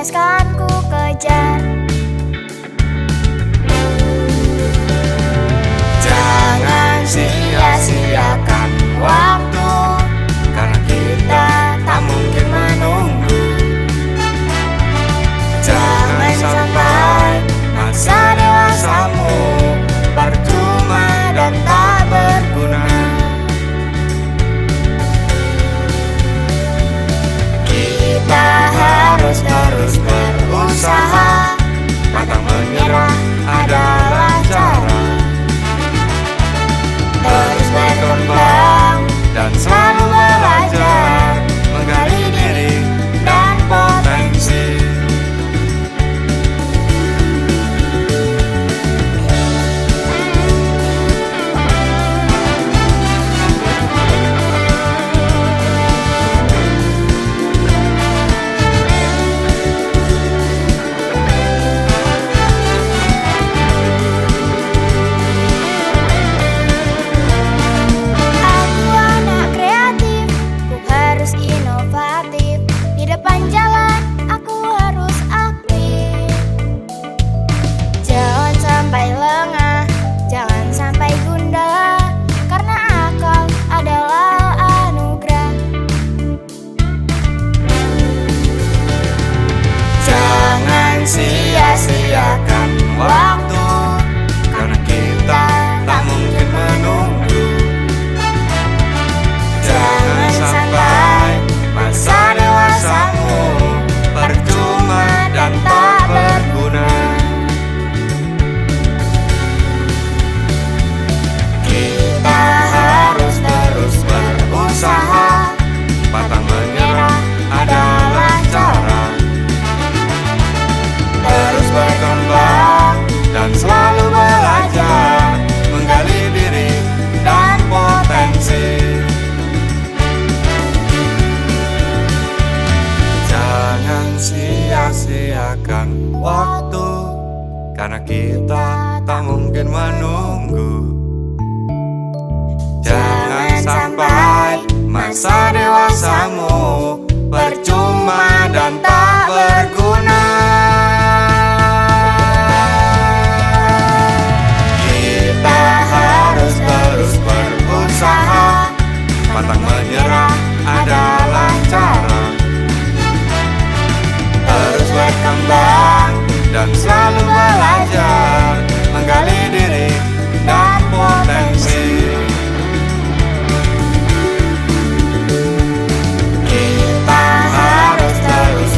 terus kan ku kejar. Jangan sia-siakan waktu, karena kita tak mungkin menunggu. Jangan sampai masa dewasamu percuma dan tak berguna. Kita harus terus berusaha, pantang menyerah adalah cara. Terus berkembang dan selalu belajar, menggali diri dan potensi. Inovatif, di depan jalan aku harus aktif. Jangan sampai lengah, jangan sampai gundah, karena akal adalah anugerah. Jangan sia-siakan waktu, karena kita tak mungkin menunggu. Jangan sampai masa dewasamu percuma dan tak berguna. Kita harus terus berusaha, pantang menyerah adalah cara. Terus berkembang dan selalu belajar, menggali diri dan potensi. Jangan sia-siakan waktu, karena kita tak mungkin menunggu. Jangan sampai masa dewasamu percuma dan tak berguna. Kita harus terus berusaha, pantang menyerah adalah cara. Terus berkembang dan selalu belajar, menggali diri dan potensi. Kita harus terus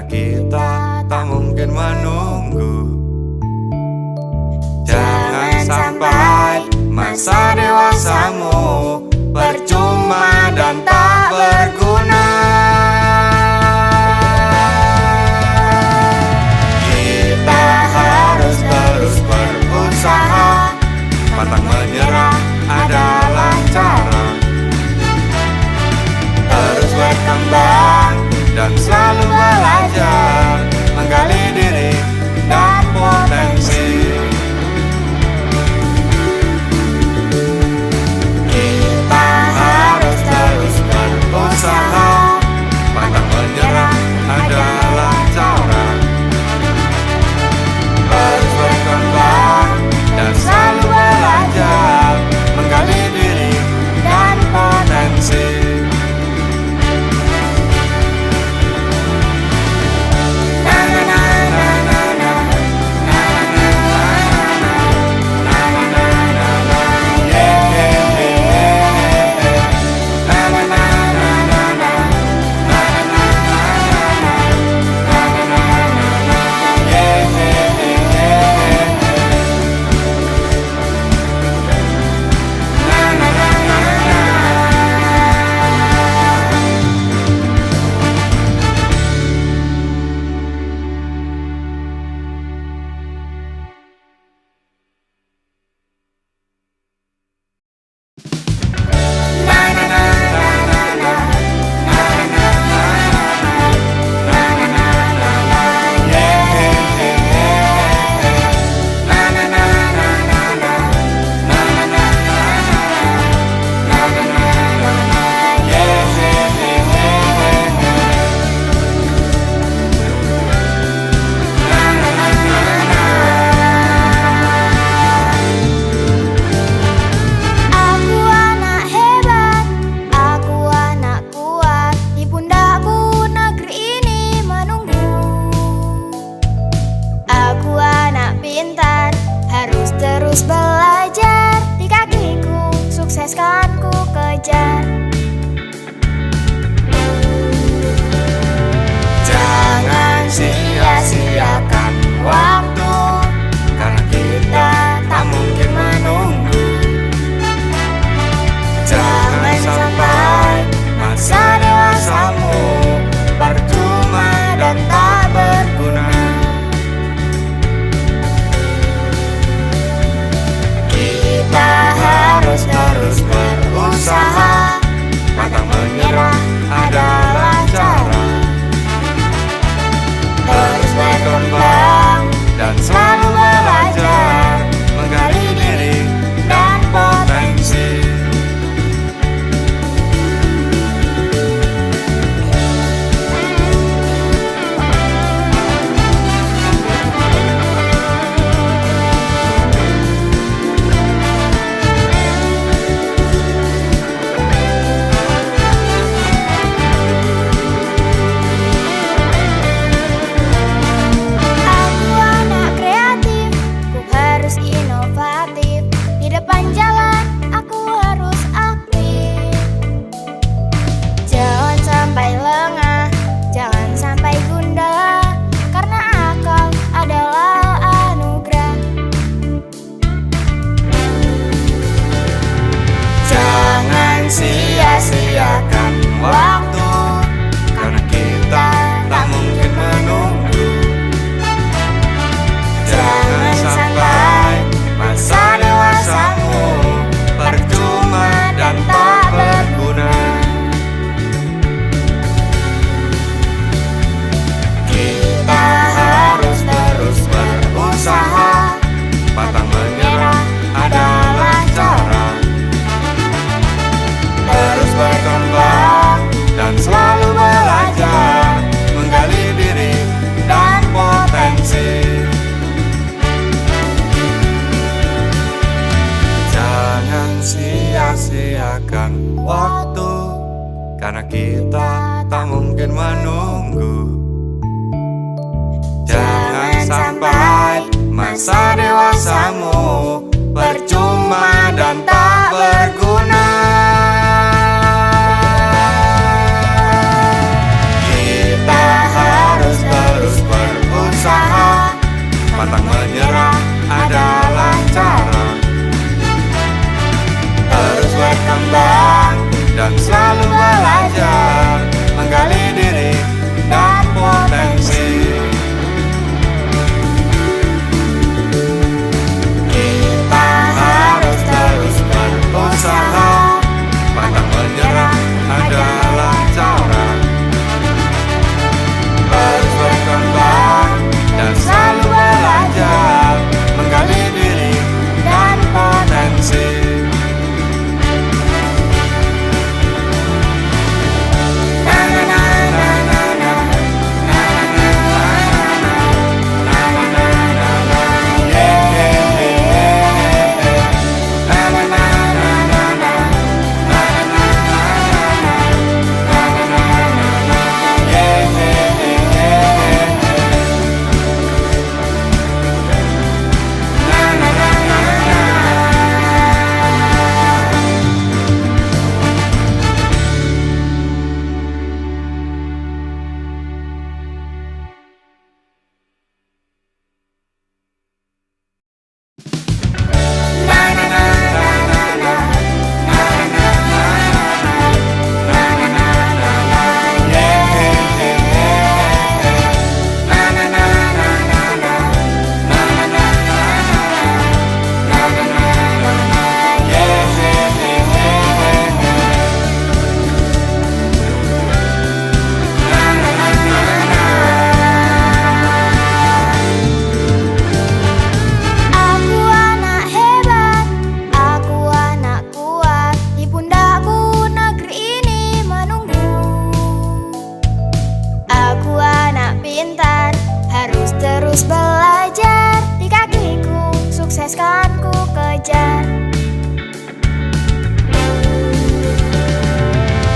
kita tak mungkin menunggu. Jangan sampai masa dewasamu percuma dan tak berguna. Kita harus terus berusaha, pantang menyerah adalah cara. Terus berkembang dan selalu belajar, menggali diri dan potensi. Kita harus terus berusaha, pantang menyerah adalah cara. Terus berkembang dan selalu belajar, menggali diri dan potensi. sia-siakan waktu, karena kita tak mungkin menunggu. Jangan sampai masa dewasamu percuma dan tak berguna. Kita harus Terus belajar di kakiku, sukses kan ku kejar.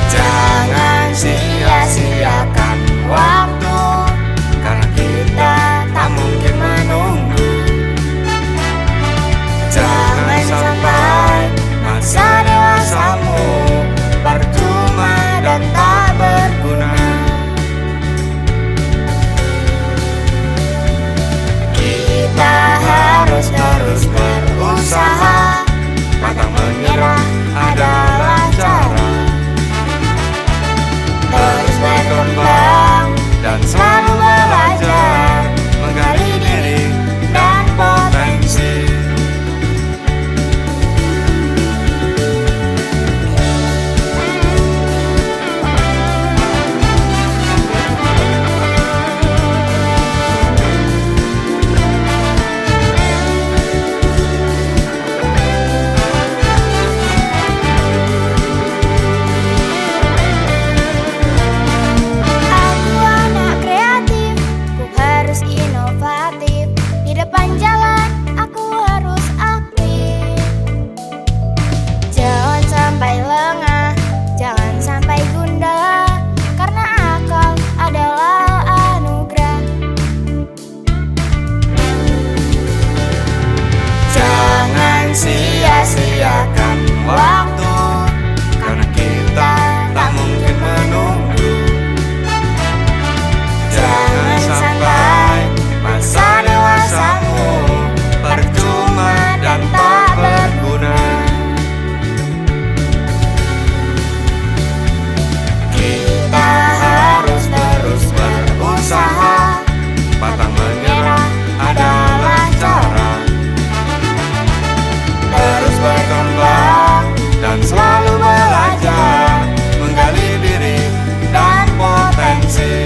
Jangan sia-siakan waktu, karena kita tak mungkin menunggu. Jangan sampai masa dewasamu percuma dan tak berguna. Kita harus terus berusaha, pantang menyerah adalah cara. Terus berkembang dan selalu belajar, menggali diri dan potensi. Aku anak kreatif, ku harus inovatif. Di depan jalan aku harus aktif. Jangan sampai lengah, jangan sampai gundah, karena akal adalah anugerah. Jangan sia-siakan waktu, karena kita tak mungkin menunggu. Jangan sampai masa dewasamu percuma dan tak berguna. Kita harus terus berusaha, pantang menyerah adalah cara. Terus berkembang dan selalu belajar, menggali diri dan potensi.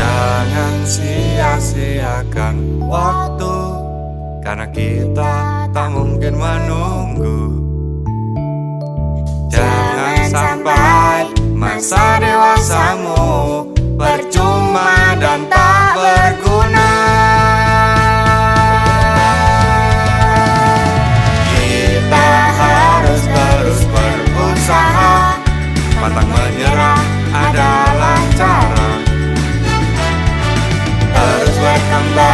Jangan sia-siakan waktu, karena kita tak mungkin menunggu. Jangan sampai masa dewasamu percuma dan tak berguna. Kita harus terus berusaha, pantang menyerah adalah cara. Terus berkembang